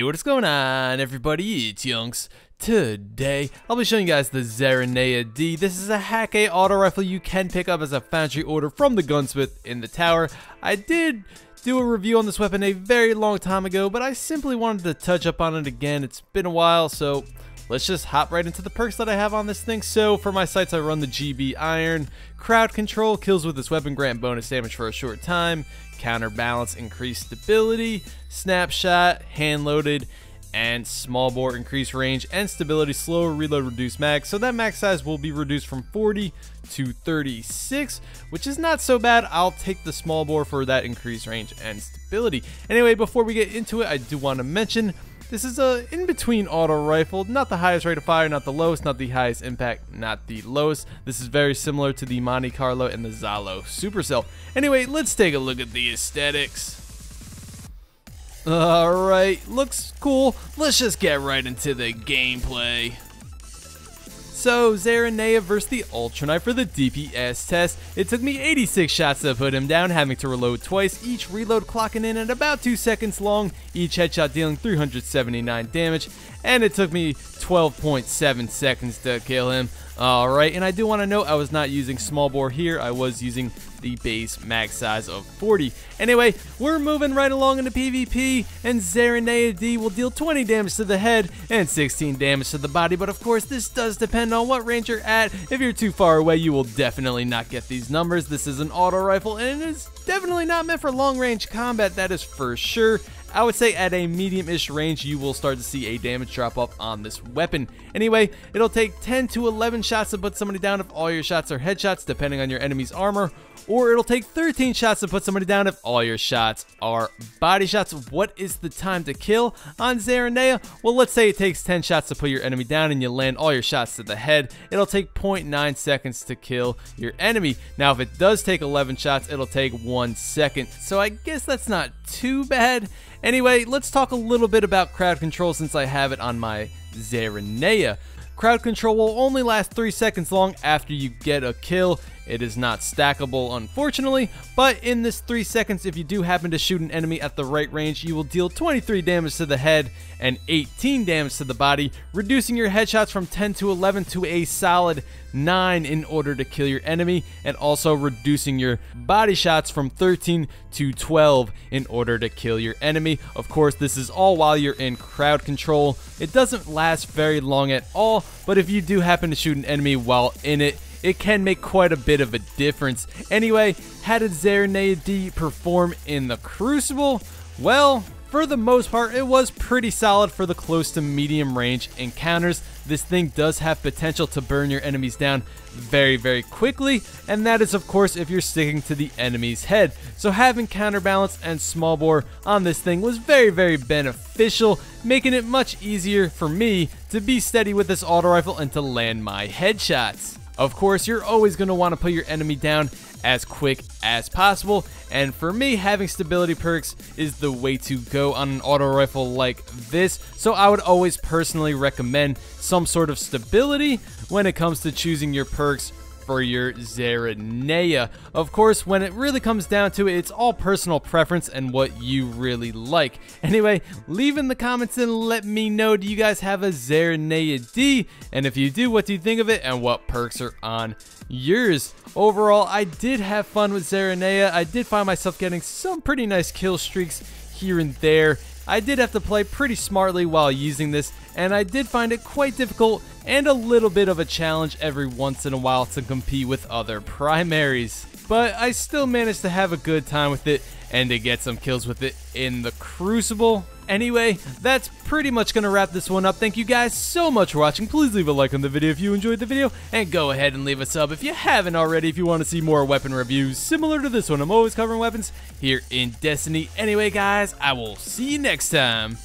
Hey, what is going on, everybody? It's YunKs. Today, I'll be showing you guys the Zarinaea-D. This is a hack A auto rifle you can pick up as a foundry order from the Gunsmith in the tower. I did do a review on this weapon a very long time ago, but I simply wanted to touch up on it again. It's been a while, so let's just hop right into the perks that I have on this thing. So for my sights, I run the GB Iron. Crowd control, kills with this weapon grant bonus damage for a short time. Counterbalance, increased stability. Snapshot, hand loaded, and small bore, increased range and stability, slower reload, reduced mag. So that mag size will be reduced from 40 to 36, which is not so bad. I'll take the small bore for that increased range and stability. Anyway, before we get into it, I do want to mention this is a in-between auto rifle, not the highest rate of fire, not the lowest, not the highest impact, not the lowest. This is very similar to the Monte Carlo and the Zalo Supercell. Anyway, let's take a look at the aesthetics. Alright, looks cool. Let's just get right into the gameplay. So, Zarinaea versus the Ultra Knight for the DPS test. It took me 86 shots to put him down, having to reload twice, each reload clocking in at about 2 seconds long, each headshot dealing 379 damage, and it took me 12.7 seconds to kill him. Alright, and I do want to note I was not using small bore here, I was using the base mag size of 40. Anyway, we're moving right along into PvP, and Zarinaea-D will deal 20 damage to the head and 16 damage to the body, but of course this does depend on what range you're at. If you're too far away, you will definitely not get these numbers. This is an auto rifle, and it is definitely not meant for long range combat, that is for sure. I would say at a medium-ish range, you will start to see a damage drop-off on this weapon. Anyway, it'll take 10 to 11 shots to put somebody down if all your shots are headshots, depending on your enemy's armor, or it'll take 13 shots to put somebody down if all your shots are body shots. What is the time to kill on Zarinaea? Well, let's say it takes 10 shots to put your enemy down and you land all your shots to the head. It'll take 0.9 seconds to kill your enemy. Now, if it does take 11 shots, it'll take 1 second. So I guess that's not too bad. Anyway, let's talk a little bit about crowd control since I have it on my Zarinaea. Crowd control will only last 3 seconds long after you get a kill. It is not stackable, unfortunately, but in this 3 seconds, if you do happen to shoot an enemy at the right range, you will deal 23 damage to the head and 18 damage to the body, reducing your headshots from 10 to 11 to a solid 9 in order to kill your enemy, and also reducing your body shots from 13 to 12 in order to kill your enemy. Of course, this is all while you're in crowd control. It doesn't last very long at all, but if you do happen to shoot an enemy while in it, it can make quite a bit of a difference. Anyway, how did Zarinaea-D perform in the Crucible? Well, for the most part, it was pretty solid for the close to medium range encounters. This thing does have potential to burn your enemies down very, very quickly, and that is of course if you're sticking to the enemy's head. So having counterbalance and small bore on this thing was very, very beneficial, making it much easier for me to be steady with this auto rifle and to land my headshots. Of course, you're always going to want to put your enemy down as quick as possible, and for me, having stability perks is the way to go on an auto rifle like this, so I would always personally recommend some sort of stability when it comes to choosing your perks for your Zarinaea. Of course, when it really comes down to it, it's all personal preference and what you really like. Anyway, leave in the comments and let me know, do you guys have a Zarinaea-D? And if you do, what do you think of it and what perks are on yours? Overall, I did have fun with Zarinaea. I did find myself getting some pretty nice kill streaks here and there. I did have to play pretty smartly while using this, and I did find it quite difficult and a little bit of a challenge every once in a while to compete with other primaries. But I still managed to have a good time with it and to get some kills with it in the Crucible. Anyway, that's pretty much going to wrap this one up. Thank you guys so much for watching. Please leave a like on the video if you enjoyed the video, and go ahead and leave a sub if you haven't already if you want to see more weapon reviews similar to this one. I'm always covering weapons here in Destiny. Anyway guys, I will see you next time.